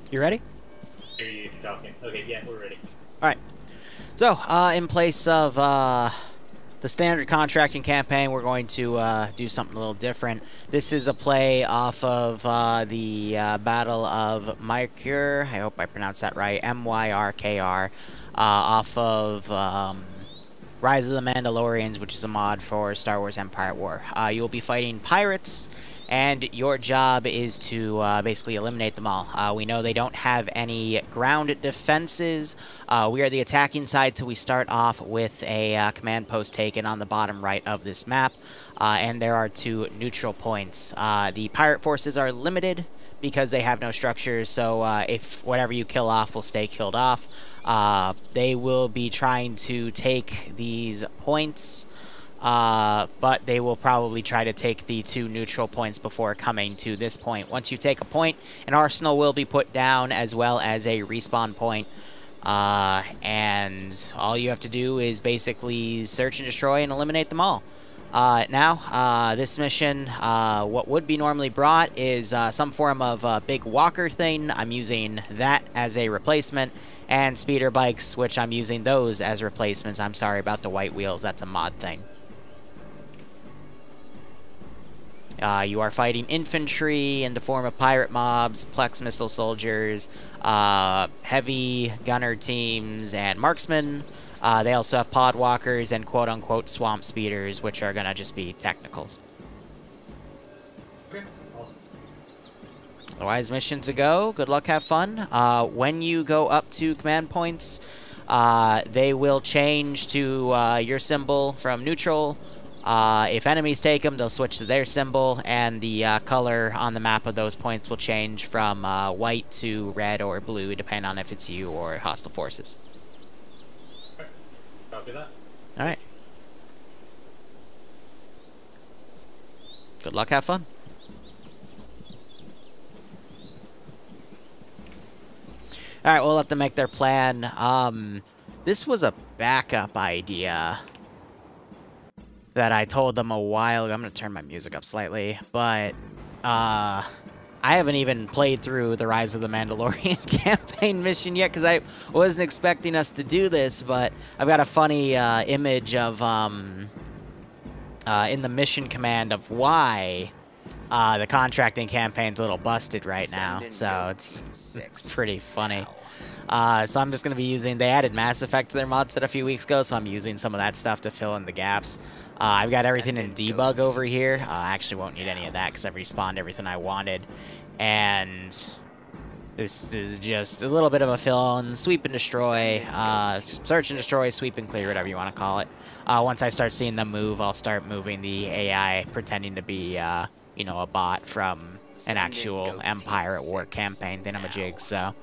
You ready? Hear you talking. Okay, yeah, we're ready. All right. So, in place of the standard contracting campaign, we're going to do something a little different. This is a play off of the Battle of Myrkr. I hope I pronounced that right. Myrkr. Off of Rise of the Mandalorians, which is a mod for Star Wars Empire at War. You will be fighting pirates, and your job is to basically eliminate them all. We know they don't have any ground defenses. We are the attacking side, so we start off with a command post taken on the bottom right of this map, and there are 2 neutral points. The pirate forces are limited because they have no structures, so if whatever you kill off will stay killed off. They will be trying to take these points, but they will probably try to take the 2 neutral points before coming to this point. Once you take a point, an arsenal will be put down as well as a respawn point. And all you have to do is basically search and destroy and eliminate them all. Now, this mission, what would be normally brought is some form of big walker thing. I'm using that as a replacement, and speeder bikes, which I'm using those as replacements. I'm sorry about the white wheels, that's a mod thing. You are fighting infantry in the form of pirate mobs, Plex missile soldiers, heavy gunner teams, and marksmen. They also have pod walkers and quote-unquote swamp speeders, which are gonna just be technicals. Okay, awesome. Otherwise, mission to go. Good luck, have fun. When you go up to command points, they will change to your symbol from neutral. If enemies take them, they'll switch to their symbol, and the color on the map of those points will change from white to red or blue, depending on if it's you or hostile forces. Okay, copy that. Alright. Good luck, have fun. Alright, we'll let them make their plan. This was a backup idea that I told them a while ago. I'm going to turn my music up slightly, but I haven't even played through the Rise of the Mandalorian campaign mission yet because I wasn't expecting us to do this, but I've got a funny image of in the mission command of why the contracting campaign's a little busted right now, so it's pretty funny. So I'm just going to be using, they added Mass Effect to their mod set a few weeks ago, so I'm using some of that stuff to fill in the gaps. I've got everything in debug over here. I actually won't need any of that because I've respawned everything I wanted. And this is just a little bit of a fill-in, sweep and destroy, search and destroy, sweep and clear, whatever you want to call it. Once I start seeing them move, I'll start moving the AI, pretending to be, you know, a bot from an actual Empire at War campaign thingamajig, so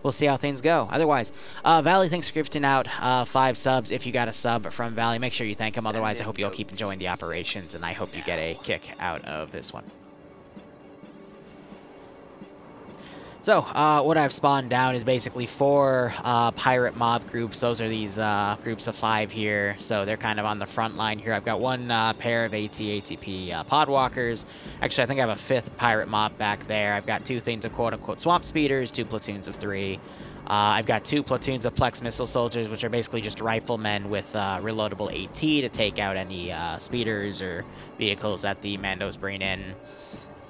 we'll see how things go. Otherwise, Valley, thanks for gifting out 5 subs. If you got a sub from Valley, make sure you thank him. Otherwise, I hope you'll keep enjoying the operations, and I hope you get a kick out of this one. So, what I've spawned down is basically 4 pirate mob groups. Those are these groups of 5 here, so they're kind of on the front line here. I've got 1 pair of AT-ATP podwalkers. Actually, I think I have a 5th pirate mob back there. I've got 2 things of quote-unquote swamp speeders, 2 platoons of 3. I've got 2 platoons of Plex missile soldiers, which are basically just riflemen with reloadable AT to take out any speeders or vehicles that the Mandos bring in.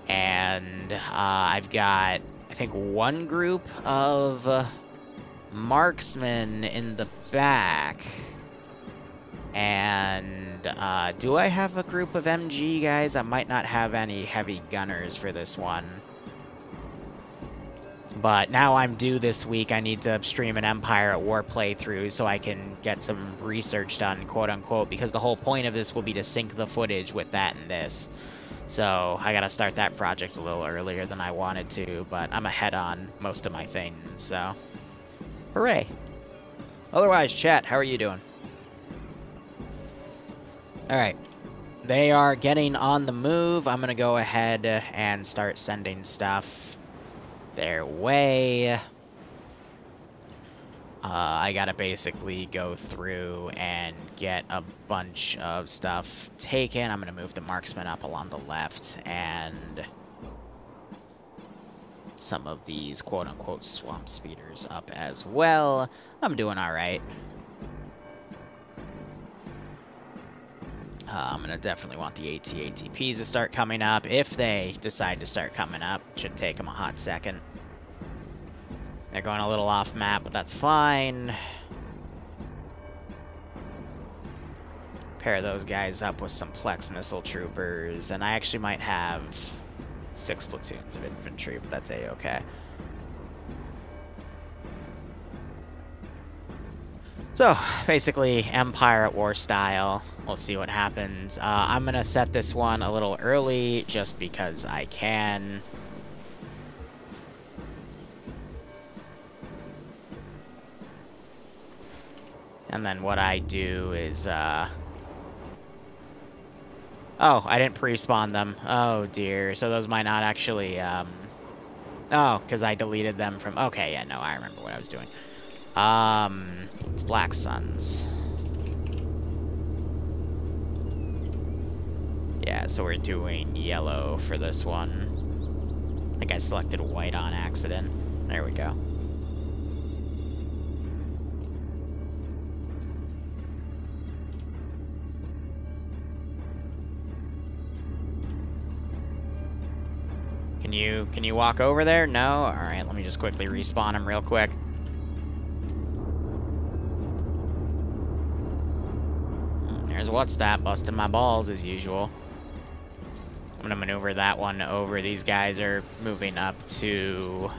And I've got, I think, 1 group of marksmen in the back. And do I have a group of MG guys? I might not have any heavy gunners for this one. But now I'm due this week. I need to stream an Empire at War playthrough so I can get some research done, quote-unquote, because the whole point of this will be to sync the footage with that and this. So I gotta start that project a little earlier than I wanted to, but I'm ahead on most of my things, so hooray. Otherwise, chat, how are you doing? Alright. They are getting on the move. I'm gonna go ahead and start sending stuff their way. I gotta basically go through and get a bunch of stuff taken. I'm gonna move the marksman up along the left and some of these quote-unquote swamp speeders up as well. I'm doing all right. I'm going to definitely want the AT-ATPs to start coming up. If they decide to start coming up, it should take them a hot second. They're going a little off map, but that's fine. Pair those guys up with some Plex missile troopers, and I actually might have 6 platoons of infantry, but that's a-okay. So, basically, Empire at War style. We'll see what happens. I'm going to set this one a little early, just because I can. And then what I do is, oh, I didn't pre-spawn them. Oh, dear. So those might not actually, oh, because I deleted them from... Okay, yeah, no, I remember what I was doing. It's Black Suns. Yeah, so we're doing yellow for this one. I think I selected white on accident. There we go. Can you walk over there? No? Alright, let me just quickly respawn him real quick. There's what's that, busting my balls as usual. I'm gonna maneuver that one over. These guys are moving up to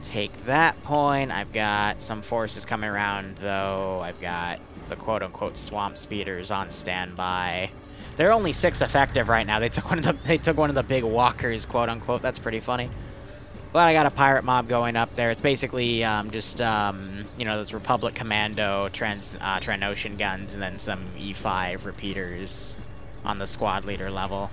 take that point. I've got some forces coming around, though. I've got the quote-unquote swamp speeders on standby. They're only 6 effective right now. They took one of the big walkers, quote unquote. That's pretty funny. But I got a pirate mob going up there. It's basically just you know, those Republic Commando Tranocean guns, and then some E5 repeaters on the squad leader level.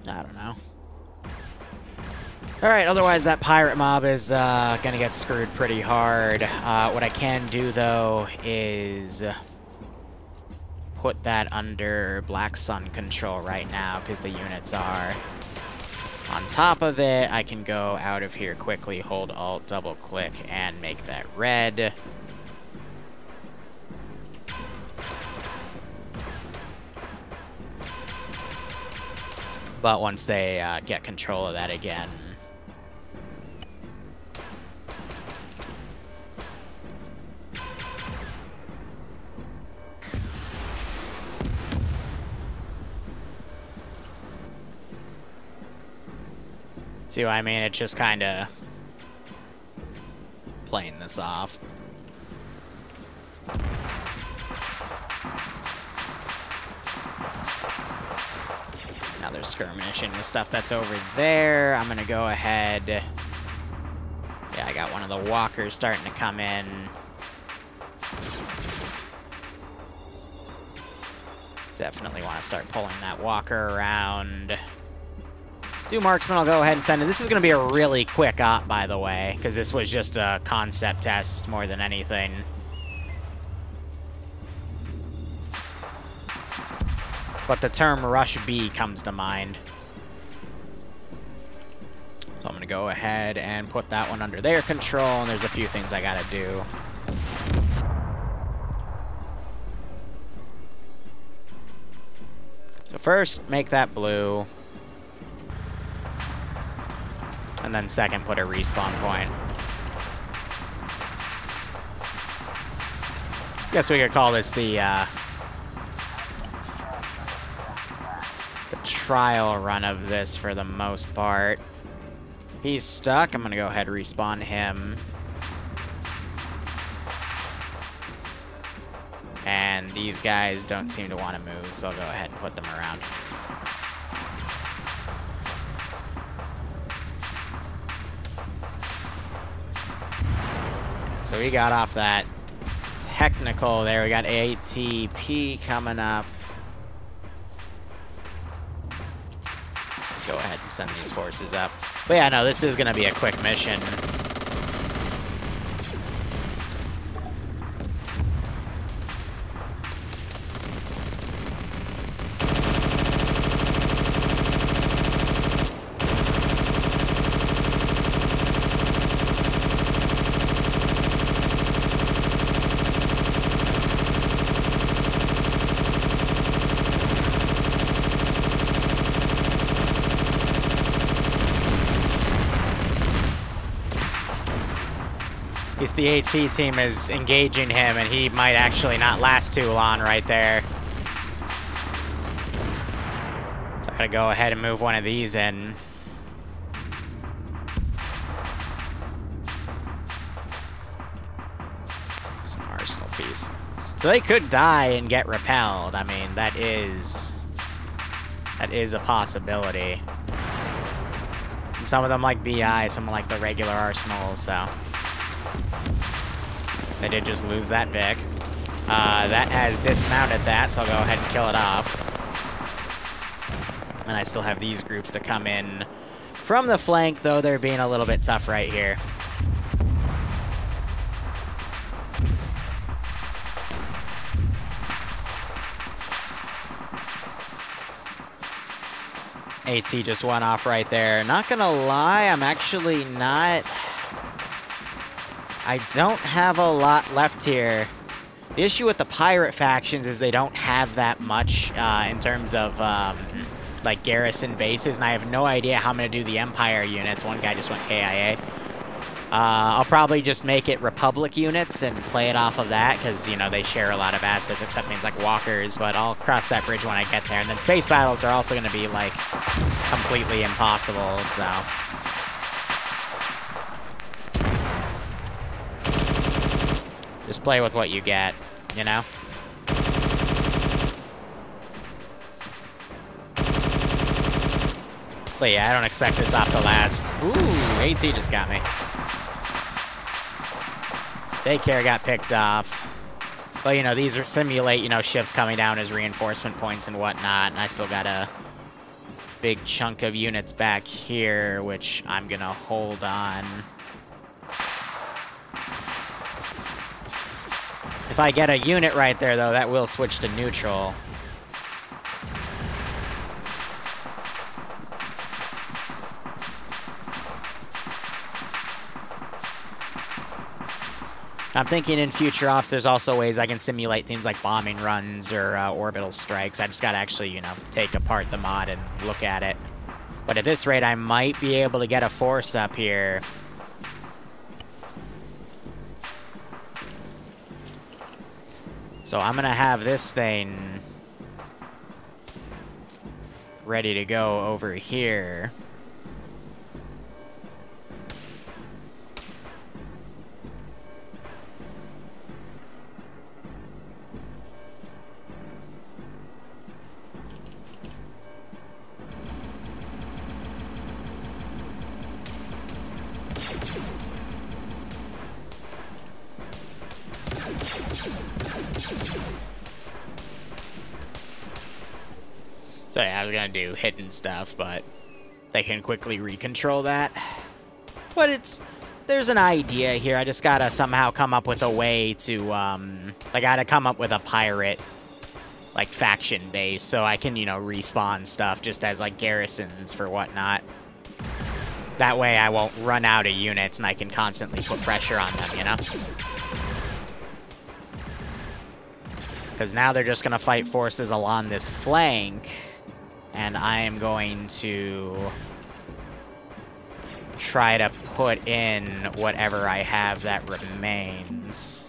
I don't know. Alright, otherwise that pirate mob is gonna get screwed pretty hard. What I can do, though, is put that under Black Sun control right now, because the units are on top of it. I can go out of here quickly, hold Alt, double-click, and make that red. But once they get control of that again... See what I mean? It's just kind of playing this off. Now they're skirmishing with stuff that's over there. I'm going to go ahead. Yeah, I got one of the walkers starting to come in. Definitely want to start pulling that walker around. 2 marksmen, I'll go ahead and send it. This is going to be a really quick op, by the way, because this was just a concept test more than anything. But the term Rush B comes to mind. So I'm going to go ahead and put that one under their control, and there's a few things I got to do. So first, make that blue. And then second, put a respawn point. Guess we could call this the trial run of this for the most part. He's stuck. I'm going to go ahead and respawn him. And these guys don't seem to want to move, so I'll go ahead and put them around. So we got off that technical there. We got ATP coming up. go ahead and send these forces up. But yeah, no, this is going to be a quick mission. At least the AT team is engaging him, and he might actually not last too long right there. So I gotta go ahead and move one of these in. Some arsenal piece. So they could die and get repelled. I mean, that is a possibility. And some of them like BI, some like the regular arsenals, so. They did just lose that Vic. That has dismounted that, so I'll go ahead and kill it off. And I still have these groups to come in from the flank, though they're being a little bit tough right here. AT just went off right there. Not gonna lie, I'm actually not... I don't have a lot left here. The issue with the pirate factions is they don't have that much in terms of like garrison bases, and I have no idea how I'm gonna do the Empire units. One guy just went KIA. I'll probably just make it Republic units and play it off of that, because, you know, they share a lot of assets, except things like walkers, but I'll cross that bridge when I get there. And then space battles are also gonna be, like, completely impossible, so... Just play with what you get, you know? But yeah, I don't expect this off to last. Ooh, AT just got me. Daycare got picked off. But, you know, these are simulate, you know, ships coming down as reinforcement points and whatnot. And I still got a big chunk of units back here, which I'm gonna hold on. If I get a unit right there, though, that will switch to neutral. I'm thinking in future ops, there's also ways I can simulate things like bombing runs or orbital strikes. I just gotta actually, you know, take apart the mod and look at it. But at this rate, I might be able to get a force up here. So I'm gonna have this thing ready to go over here. So yeah, I was gonna do hidden stuff, but they can quickly recontrol that. But there's an idea here. I just gotta somehow come up with a way to, I gotta come up with a pirate, like, faction base, so I can, you know, respawn stuff just as, like, garrisons for whatnot. That way I won't run out of units and I can constantly put pressure on them, you know? Because now they're just gonna fight forces along this flank. And I am going to try to put in whatever I have that remains.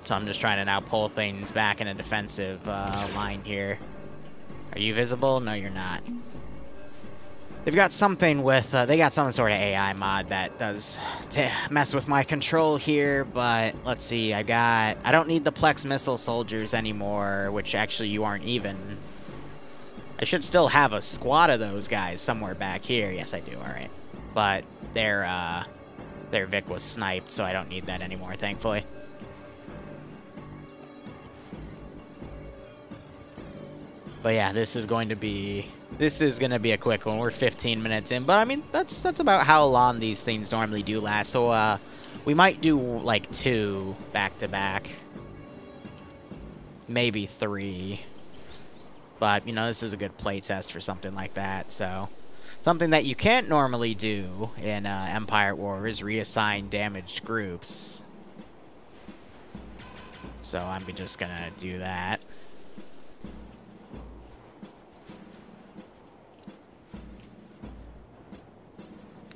So I'm just trying to now pull things back in a defensive line here. Are you visible? No, you're not. They've got something with, they got some sort of AI mod that does mess with my control here, but let's see, I don't need the Plex missile soldiers anymore, which actually you aren't even. I should still have a squad of those guys somewhere back here. Yes, I do, alright. But their Vic was sniped, so I don't need that anymore, thankfully. But yeah, this is going to be a quick one. We're 15 minutes in, but I mean that's about how long these things normally do last. So we might do like 2 back to back, maybe 3. But you know, this is a good play test for something like that. So something that you can't normally do in Empire at War is reassign damaged groups. So I'm just gonna do that.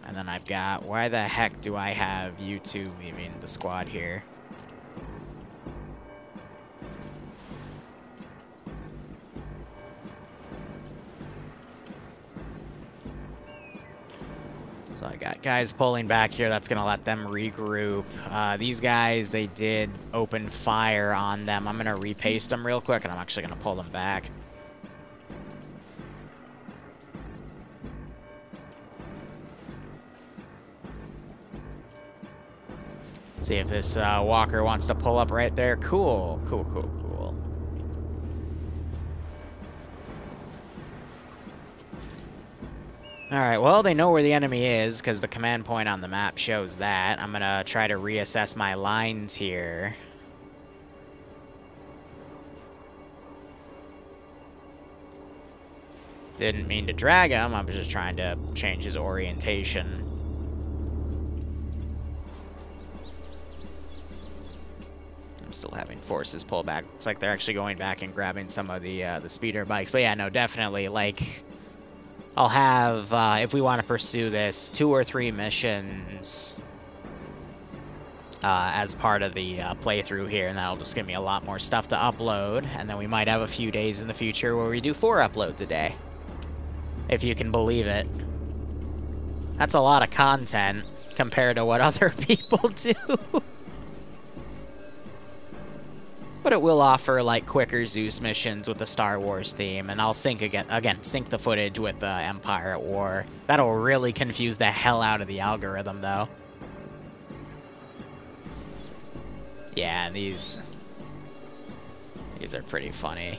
And then I've got, why the heck do I have you two leaving the squad here? So I got guys pulling back here. That's going to let them regroup. These guys, they did open fire on them. I'm going to repaste them real quick, and I'm actually going to pull them back. See if this walker wants to pull up right there. Cool, cool, cool, cool. Alright, well, they know where the enemy is, because the command point on the map shows that. I'm going to try to reassess my lines here. Didn't mean to drag him, I was just trying to change his orientation. I'm still having forces pull back. Looks like they're actually going back and grabbing some of the speeder bikes. But yeah, no, definitely, like, I'll have, if we want to pursue this, 2 or 3 missions as part of the playthrough here, and that'll just give me a lot more stuff to upload. And then we might have a few days in the future where we do 4 uploads a day, if you can believe it. That's a lot of content compared to what other people do. But it will offer, like, quicker Zeus missions with the Star Wars theme, and I'll sync sync the footage with Empire at War. That'll really confuse the hell out of the algorithm, though. Yeah, these are pretty funny.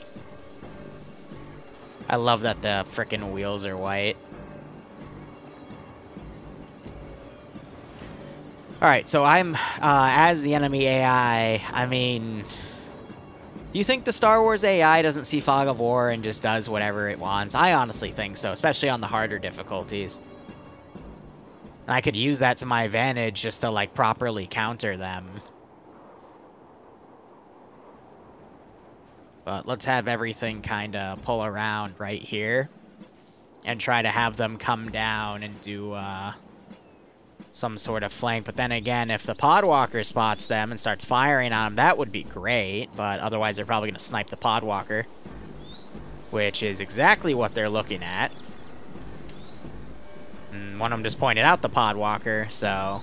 I love that the frickin' wheels are white. Alright, so I'm, as the enemy AI, I mean... You think the Star Wars AI doesn't see Fog of War and just does whatever it wants? I honestly think so, especially on the harder difficulties. And I could use that to my advantage just to, like, properly counter them. But let's have everything kind of pull around right here. And try to have them come down and do, some sort of flank. But then again, if the Podwalker spots them and starts firing on them, that would be great. But otherwise, they're probably going to snipe the Podwalker, which is exactly what they're looking at. And one of them just pointed out the Podwalker, so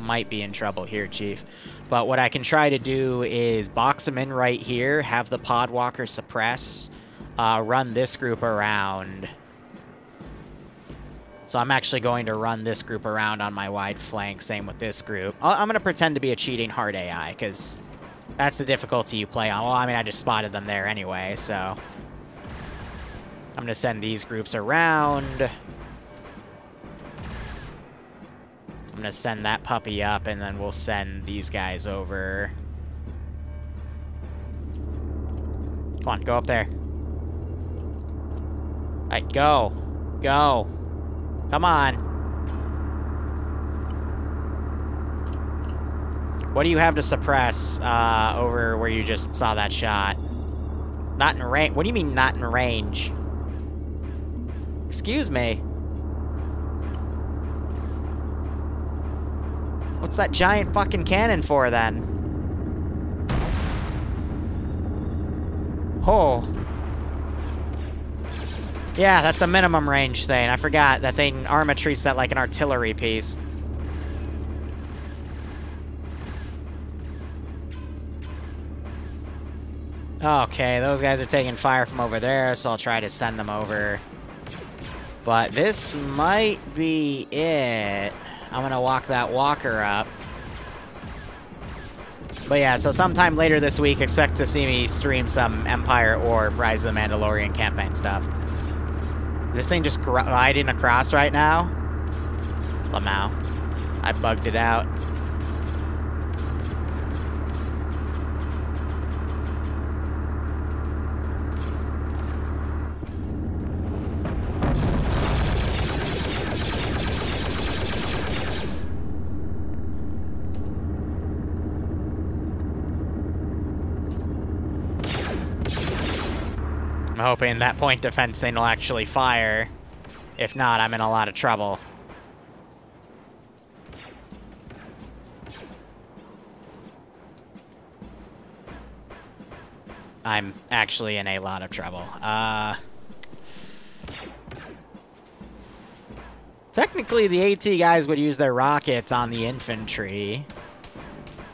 might be in trouble here, Chief. But what I can try to do is box them in right here, have the Podwalker suppress, run this group around. So I'm actually going to run this group around on my wide flank, same with this group. I'm going to pretend to be a cheating hard AI, because that's the difficulty you play on. Well, I mean, I just spotted them there anyway, so... I'm going to send these groups around. I'm going to send that puppy up, and then we'll send these guys over. Come on, go up there. Alright, go. Go. Come on. What do you have to suppress over where you just saw that shot? Not in range. What do you mean not in range? Excuse me. What's that giant fucking cannon for then? Oh. Yeah, that's a minimum range thing. I forgot that thing. Arma treats that like an artillery piece. Okay, those guys are taking fire from over there, so I'll try to send them over. But this might be it. I'm gonna walk that walker up. But yeah, so sometime later this week, expect to see me stream some Empire or Rise of the Mandalorian campaign stuff. Is this thing just gliding across right now? Lamau. I bugged it out. I'm hoping that point defense thing will actually fire. If not, I'm in a lot of trouble. I'm actually in a lot of trouble. Technically, the AT guys would use their rockets on the infantry.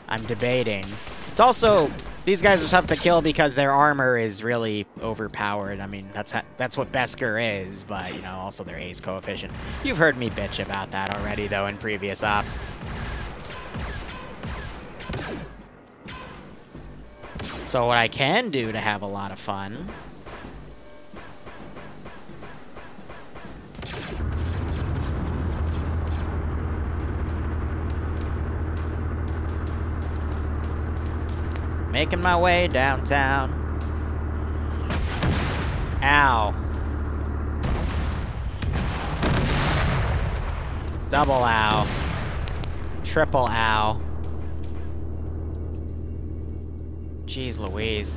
I'm debating. It's also, these guys are tough to kill because their armor is really overpowered. I mean, that's what Beskar is, but, you know, also their ace coefficient. You've heard me bitch about that already, though, in previous ops. So what I can do to have a lot of fun... Making my way downtown. Ow. Double ow. Triple ow. Jeez Louise.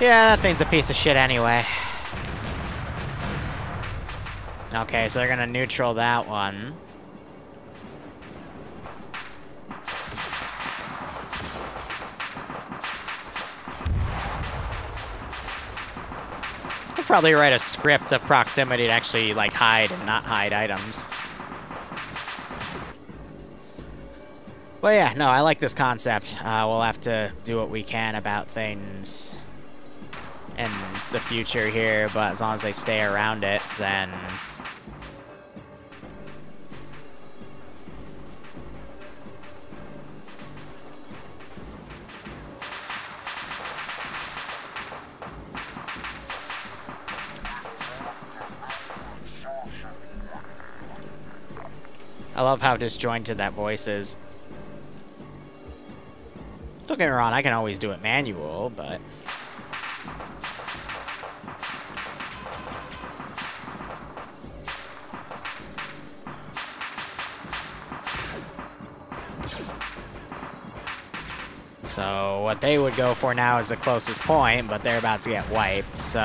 Yeah, that thing's a piece of shit anyway. Okay, so they're gonna neutral that one. I'll probably write a script of proximity to actually, like, hide and not hide items. But yeah, no, I like this concept. We'll have to do what we can about things in the future here, but as long as they stay around it, then... I love how disjointed that voice is. Don't get me wrong, I can always do it manual, but... So, what they would go for now is the closest point, but they're about to get wiped, so,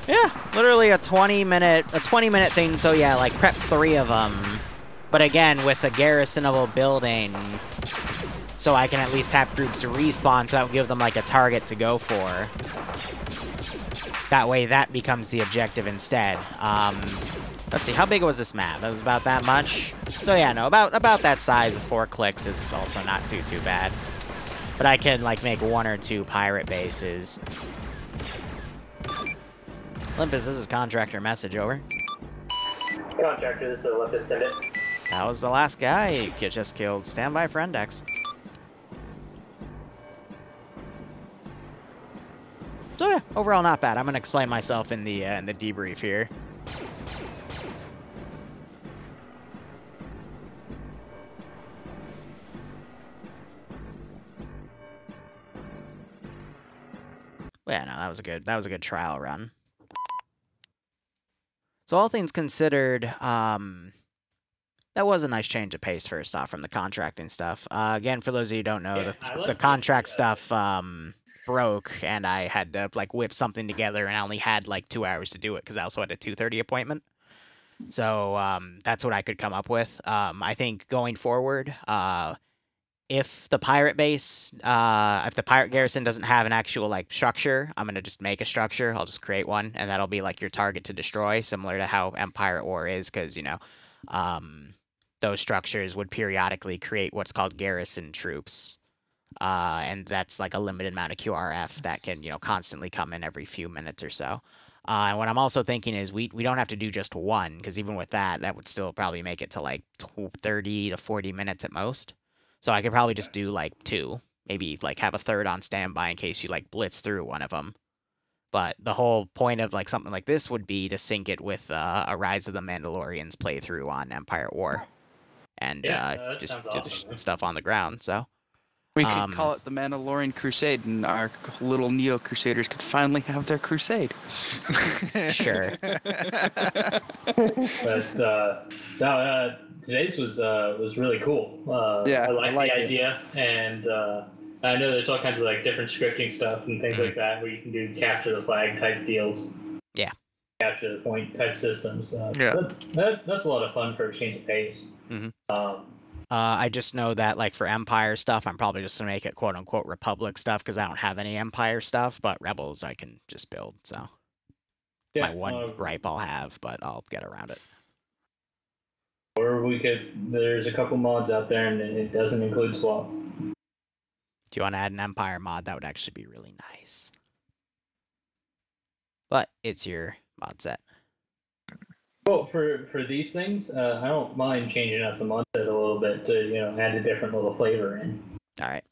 yeah, literally a 20-minute thing, so yeah, like, prep 3 of them. But again, with a garrisonable building, so I can at least have groups respawn, so that will give them, like, a target to go for. That way, that becomes the objective instead. Let's see, how big was this map? That was about that much? So yeah, no, about that size. 4 clicks is also not too bad. But I can, like, make 1 or 2 pirate bases. Olympus, this is Contractor message, over. Contractor, this is Olympus, send it. That was the last guy you just killed. Stand by for index. So yeah, overall not bad. I'm gonna explain myself in the debrief here. Yeah, no, that was a good trial run. So all things considered, that was a nice change of pace first off from the contracting stuff. Again, for those of you who don't know, Yeah, the contract stuff broke, and I had to, like, whip something together, and I only had, like, 2 hours to do it, because I also had a 2:30 appointment. So, that's what I could come up with. I think going forward, if the pirate base, if the pirate garrison doesn't have an actual, like, structure, I'm gonna just make a structure. I'll just create one, and that'll be, like, your target to destroy, similar to how Empire at War is, because, you know, those structures would periodically create what's called garrison troops. And that's, like, a limited amount of QRF that can, you know, constantly come in every few minutes or so. And what I'm also thinking is we don't have to do just one, because even with that, that would still probably make it to like 30 to 40 minutes at most. So I could probably just do like 2, maybe like have a third on standby in case you like blitz through one of them. But the whole point of like something like this would be to sync it with a Rise of the Mandalorians playthrough on Empire at War, and that just sounds do awesome, the man. stuff on the ground. So We could call it the Mandalorian Crusade, and our little Neo Crusaders could finally have their crusade. sure. But no, today's was really cool. Yeah, I like I liked the it. idea, and I know there's all kinds of like different scripting stuff and things like that where you can do capture the flag type deals. Yeah. Capture the point type systems. Yeah. That's a lot of fun for a change of pace. Mhm. Um, I just know that like for Empire stuff, I'm probably just gonna make it quote unquote Republic stuff because I don't have any Empire stuff. But Rebels I can just build. So yeah, my one gripe I'll have, but I'll get around it. or we could. There's a couple mods out there, and it doesn't include swap. Do you want to add an Empire mod? That would actually be really nice. But it's your mod set. Well, for these things, I don't mind changing up the mod set a little bit to add a different little flavor in. All right.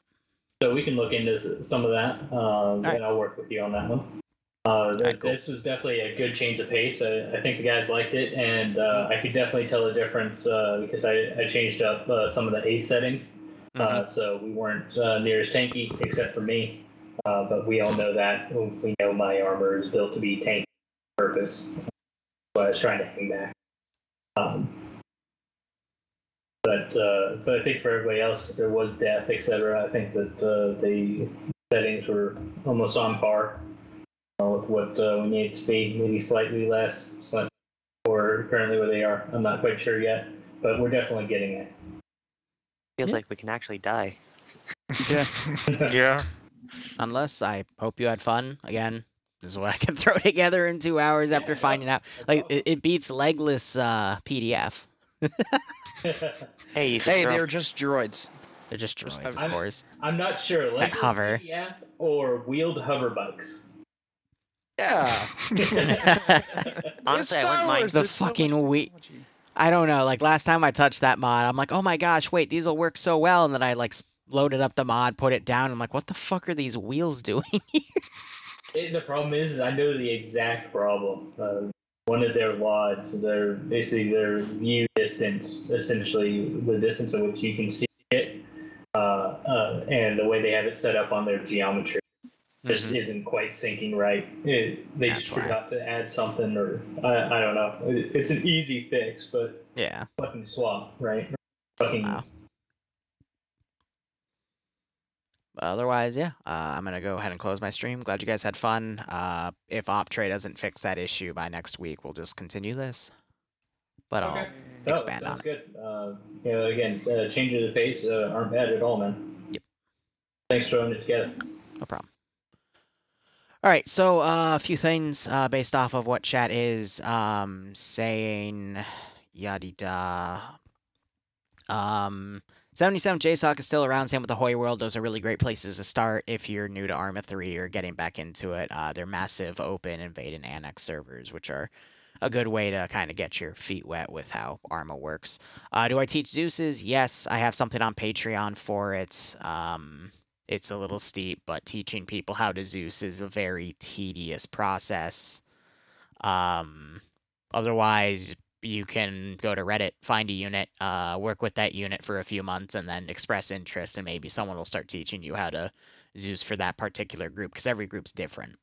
So we can look into some of that, right. and I'll work with you on that one. right, cool. This was definitely a good change of pace. I think the guys liked it, and I could definitely tell the difference because I changed up some of the ace settings. So we weren't near as tanky, except for me. But we all know that. We know my armor is built to be tanky on purpose. So I was trying to hang back. But I think for everybody else, because there was death, etc., I think that the settings were almost on par with what we need it to be, maybe slightly less, or currently where they are. I'm not quite sure yet, but we're definitely getting it. Feels like we can actually die. Yeah. Yeah. Unless I hope you had fun. Again, this is what I can throw together in 2 hours after finding out. Like it beats legless PDF. Hey, you should Hey, throw- they're just droids. They're just droids, I'm- of course. I'm not sure. Like hover. PDF or wheeled hover bikes. Yeah. Honestly, I It's wouldn't Star mind. Wars, The there's so much fucking technology. I don't know. Like last time I touched that mod, I'm like, oh my gosh, wait, these will work so well. And then I like loaded up the mod, put it down. I'm like, what the fuck are these wheels doing? The problem is, I know the exact problem. One of their WODs, their view distance, essentially the distance at which you can see it, and the way they have it set up on their geometry just isn't quite syncing right. They That's just why. forgot to add something, or I don't know. It's an easy fix, but Yeah. fucking swap, right? Fucking Wow. But otherwise, yeah, I'm going to go ahead and close my stream. Glad you guys had fun. If Optray doesn't fix that issue by next week, we'll just continue this. But Okay. I'll No, expand sounds on it. good. Again, changes of pace aren't bad at all, man. Yep. Thanks for throwing it together. No problem. All right, so a few things based off of what chat is saying. Yada da. 77 JSOC is still around. Same with the Hoy World. Those are really great places to start if you're new to Arma 3 or getting back into it. They're massive, open, invade, and annex servers, which are a good way to kind of get your feet wet with how Arma works. Do I teach Zeus's? Yes, I have something on Patreon for it. It's a little steep, but teaching people how to Zeus is a very tedious process. Otherwise, you can go to Reddit, find a unit, work with that unit for a few months, and then express interest, and maybe someone will start teaching you how to Zeus for that particular group, because every group's different.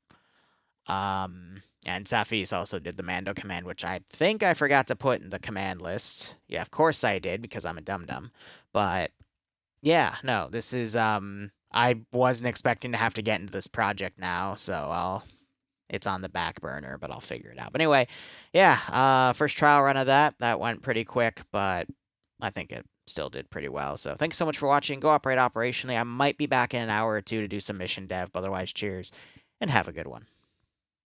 And Safis also did the Mando command, which I think I forgot to put in the command list. Yeah, of course I did, because I'm a dum-dum. But, yeah, no, this is, I wasn't expecting to have to get into this project now, so it's on the back burner, but I'll figure it out. But anyway, yeah, first trial run of that. That went pretty quick, but I think it still did pretty well. So thanks so much for watching. Go operate operationally. I might be back in an hour or two to do some mission dev, but otherwise, cheers, and have a good one.